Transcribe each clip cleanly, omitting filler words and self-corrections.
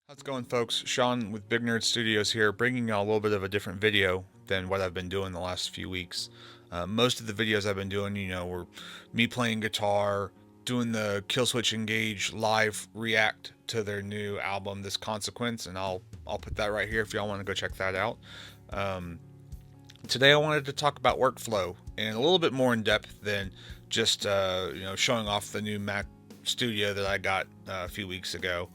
How's it going, folks? Sean with Big Nerd Studios here, bringing you a little bit of a different video than what I've been doing the last few weeks. Most of the videos I've been doing, were me playing guitar, doing the Killswitch Engage live react to their new album, This Consequence, and I'll put that right here if y'all want to go check that out. Um, Today I wanted to talk about workflow and a little bit more in depth than just showing off the new Mac Studio that I got a few weeks ago.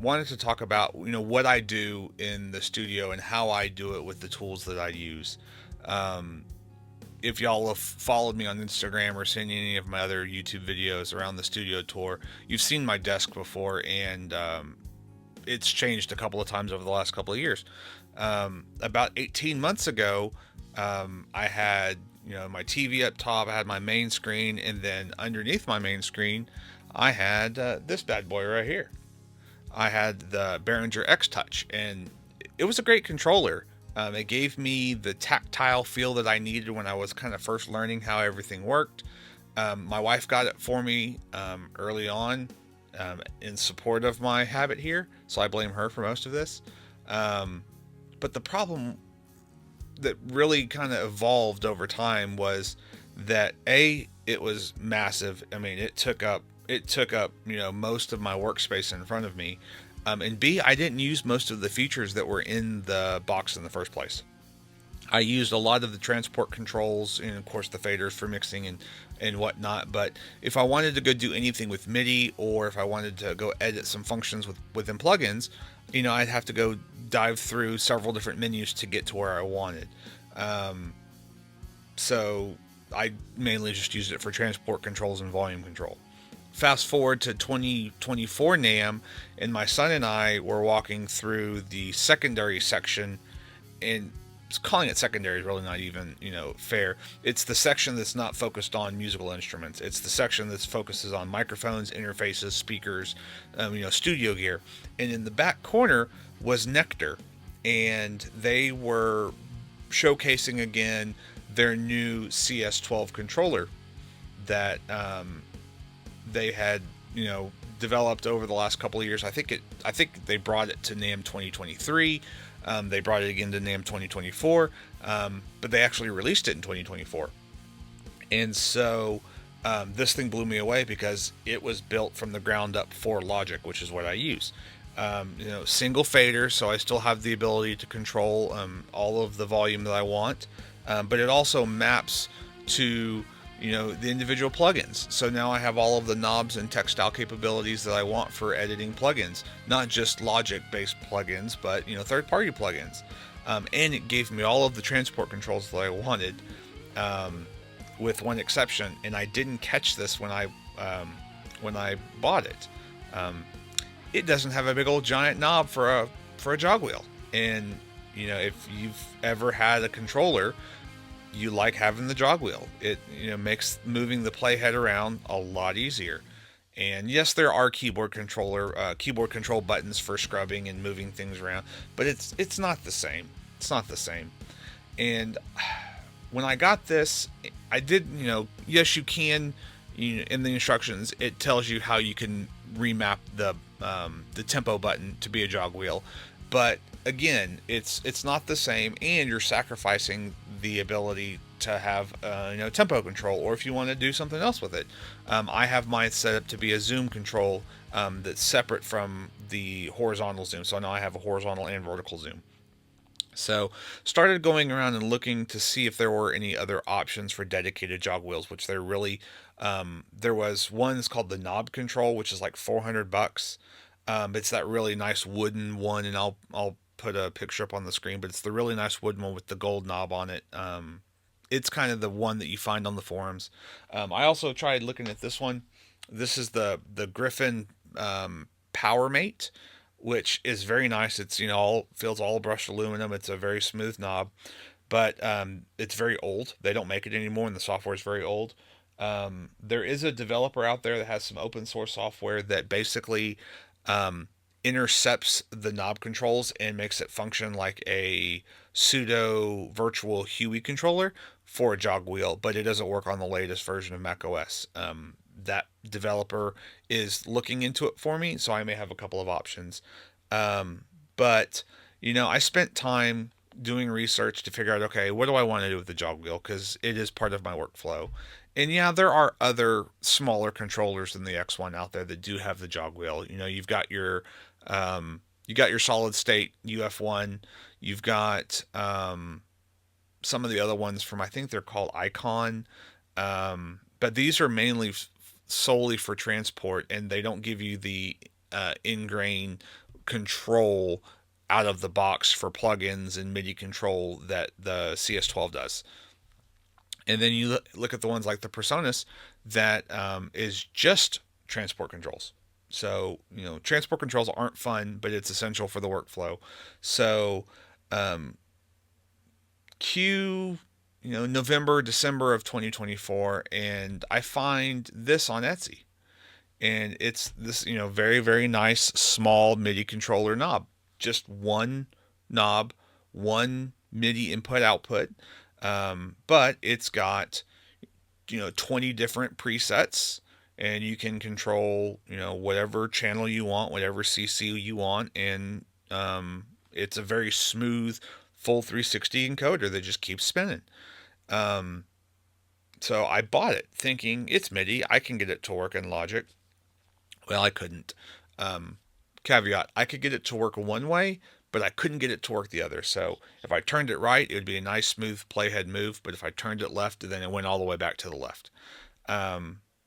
Wanted to talk about what I do in the studio and how I do it with the tools that I use. Um, if y'all have followed me on Instagram or seen any of my other YouTube videos around the studio tour, you've seen my desk before, and it's changed a couple of times over the last couple of years. About 18 months ago, I had my TV up top, I had my main screen, and then underneath my main screen, I had this bad boy right here. I had the Behringer X Touch, and it was a great controller. It gave me the tactile feel that I needed when I was kind of first learning how everything worked. My wife got it for me early on in support of my habit here, so I blame her for most of this. But the problem that really kind of evolved over time was that it was massive. I mean, it took up most of my workspace in front of me, and B, I didn't use most of the features that were in the box in the first place. I used a lot of the transport controls and of course the faders for mixing and whatnot. But if I wanted to go do anything with MIDI, or if I wanted to go edit some functions within plugins, I'd have to go dive through several different menus to get to where I wanted. Um, so I mainly just used it for transport controls and volume control. Fast forward to 2024 NAMM, and my son and I were walking through the secondary section, and calling it secondary is really not even fair. It's the section that's not focused on musical instruments. It's the section that focuses on microphones, interfaces, speakers, studio gear. And in the back corner was Nektar, and they were showcasing again their new CS12 controller that they had developed over the last couple of years. I think they brought it to NAMM 2023. They brought it again to NAMM 2024, but they actually released it in 2024. And so this thing blew me away because it was built from the ground up for Logic, which is what I use. Single fader, so I still have the ability to control all of the volume that I want, but it also maps to the individual plugins. So now I have all of the knobs and textile capabilities that I want for editing plugins, not just Logic based plugins, but third party plugins. And it gave me all of the transport controls that I wanted, with one exception, and I didn't catch this when I bought it. It doesn't have a big old giant knob for a jog wheel. And if you've ever had a controller, you like having the jog wheel. It makes moving the playhead around a lot easier. And yes, there are keyboard control buttons for scrubbing and moving things around, but it's not the same. It's not the same. And when I got this, I did yes, you can. In the instructions, it tells you how you can remap the tempo button to be a jog wheel, but again, it's not the same, and you're sacrificing the ability to have tempo control, or if you want to do something else with it. I have mine set up to be a zoom control that's separate from the horizontal zoom, so now I have a horizontal and vertical zoom. So started going around and looking to see if there were any other options for dedicated jog wheels, which there was one that's called the knob control, which is like $400. It's that really nice wooden one, and I'll put a picture up on the screen, but it's the really nice wooden one with the gold knob on it. It's kind of the one that you find on the forums. I also tried looking at this one. This is the Griffin Power Mate, which is very nice. It's feels all brushed aluminum. It's a very smooth knob, but it's very old. They don't make it anymore, and the software is very old. There is a developer out there that has some open source software that basically intercepts the knob controls and makes it function like a pseudo virtual Huey controller for a jog wheel, but it doesn't work on the latest version of Mac OS. That developer is looking into it for me, so I may have a couple of options. But I spent time doing research to figure out, okay, what do I want to do with the jog wheel, because it is part of my workflow. And yeah, there are other smaller controllers than the X1 out there that do have the jog wheel. You got your solid state UF1. You've got some of the other ones from, I think they're called Icon. But these are mainly solely for transport, and they don't give you the ingrain control out of the box for plugins and MIDI control that the CS12 does. And then you look at the ones like the Personas that is just transport controls. So, transport controls aren't fun, but it's essential for the workflow. So, um, Q, November, December of 2024, and I find this on Etsy. And it's this, very, very nice small MIDI controller knob. Just one knob, one MIDI input output. But it's got 20 different presets, and you can control whatever channel you want, whatever CC you want, and it's a very smooth full 360 encoder that just keeps spinning. So I bought it thinking it's MIDI, I can get it to work in Logic. Well, I couldn't. Caveat, I could get it to work one way, but I couldn't get it to work the other. So if I turned it right, it would be a nice smooth playhead move, but if I turned it left, then it went all the way back to the left.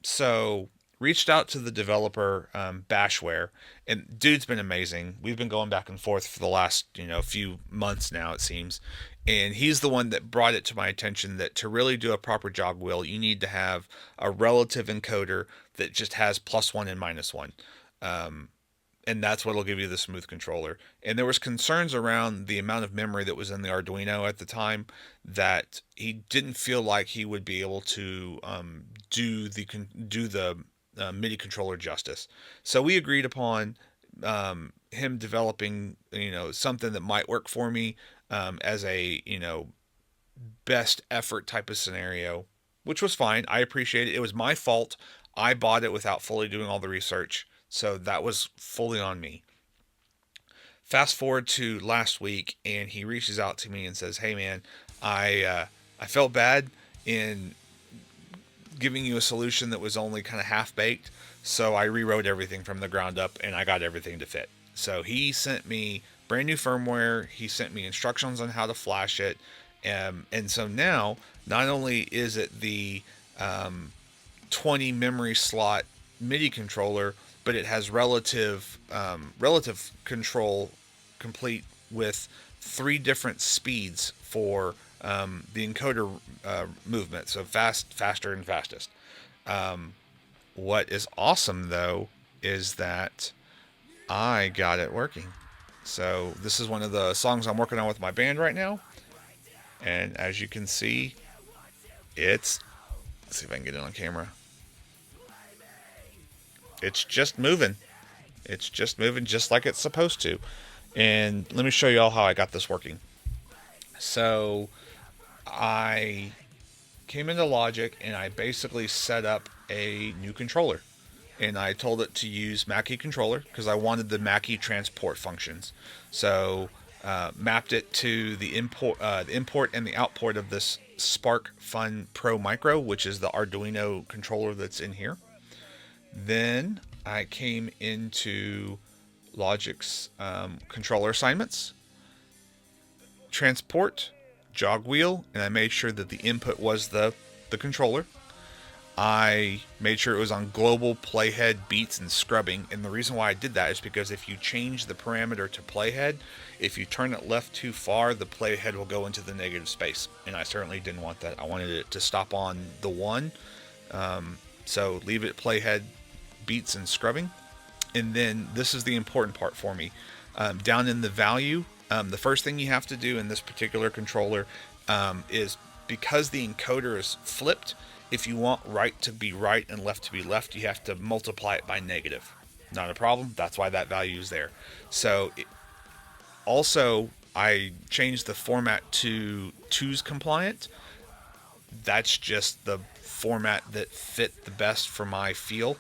So reached out to the developer, Bashware, and dude's been amazing. We've been going back and forth for the last few months now, it seems, and he's the one that brought it to my attention that to really do a proper jog wheel, you need to have a relative encoder that just has +1 and -1. And that's what'll give you the smooth controller. And there was concerns around the amount of memory that was in the Arduino at the time that he didn't feel like he would be able to do the MIDI controller justice. So we agreed upon him developing something that might work for me as a best effort type of scenario, which was fine. I appreciate it. It was my fault. I bought it without fully doing all the research. So that was fully on me. Fast forward to last week, and he reaches out to me and says, "Hey, man, I felt bad in giving you a solution that was only kind of half baked, so I rewrote everything from the ground up, and I got everything to fit." So he sent me brand new firmware. He sent me instructions on how to flash it, and so now not only is it the 20 memory slot MIDI controller, but it has relative control complete with 3 different speeds for the encoder movement. So fast, faster, and fastest. What is awesome though is that I got it working. So this is one of the songs I'm working on with my band right now, and as you can see, let's see if I can get it on camera. It's just moving. It's just moving just like it's supposed to. And let me show you all how I got this working. So I came into Logic and I basically set up a new controller. And I told it to use Midi Controller because I wanted the Midi transport functions. So mapped it to the import and the output of this Spark Fun Pro Micro, which is the Arduino controller that's in here. Then I came into Logic's controller assignments, transport, jog wheel, and I made sure that the input was the controller. I made sure it was on global playhead, beats, and scrubbing. And the reason why I did that is because if you change the parameter to playhead, if you turn it left too far, the playhead will go into the negative space. And I certainly didn't want that. I wanted it to stop on the 1. So leave it playhead, beats, and scrubbing. And then this is the important part for me. Down in the value, the first thing you have to do in this particular controller is, because the encoder is flipped, if you want right to be right and left to be left, you have to multiply it by negative. Not a problem. That's why that value is there. So also, I changed the format to 2's compliant. That's just the format that fit the best for my feel.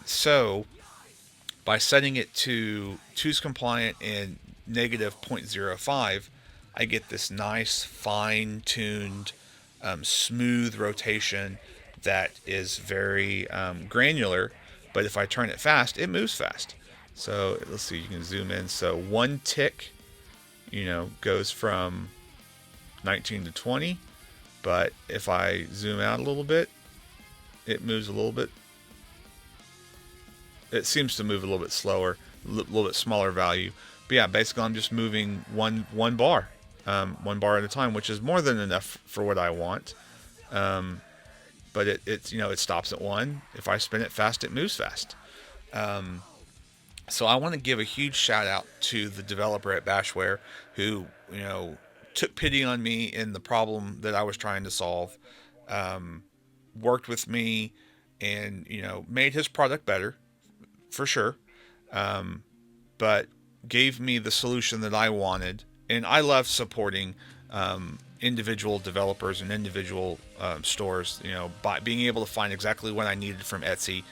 So By setting it to two's compliant and negative 0.05, I get this nice fine-tuned smooth rotation that is very granular, but if I turn it fast, it moves fast. So let's see, you can zoom in. So one tick, goes from 19 to 20, but if I zoom out a little bit, it moves a little bit. It seems to move a little bit slower, a little bit smaller value. But yeah, basically I'm just moving one bar at a time, which is more than enough for what I want. But it stops at 1. If I spin it fast, it moves fast. So I want to give a huge shout out to the developer at Bashware who took pity on me in the problem that I was trying to solve, worked with me, and made his product better for sure, but gave me the solution that I wanted. And I love supporting individual developers and individual stores. By being able to find exactly what I needed from Etsy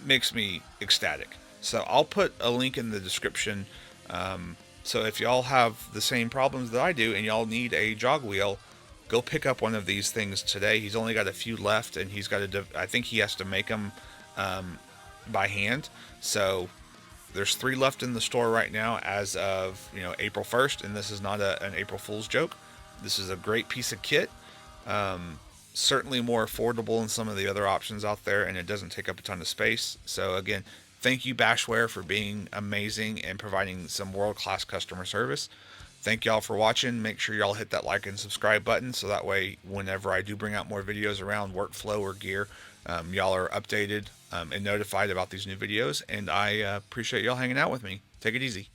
makes me ecstatic. So I'll put a link in the description. So if y'all have the same problems that I do and y'all need a jog wheel, go pick up one of these things today. He's only got a few left, and he's got I think he has to make them by hand. So there's 3 left in the store right now as of April 1st, and this is not an April Fool's joke. This is a great piece of kit. Certainly more affordable than some of the other options out there, and it doesn't take up a ton of space. So again, thank you Bashware for being amazing and providing some world-class customer service. Thank y'all for watching. Make sure y'all hit that like and subscribe button so that way whenever I do bring out more videos around workflow or gear, y'all are updated and notified about these new videos. And I appreciate y'all hanging out with me. Take it easy.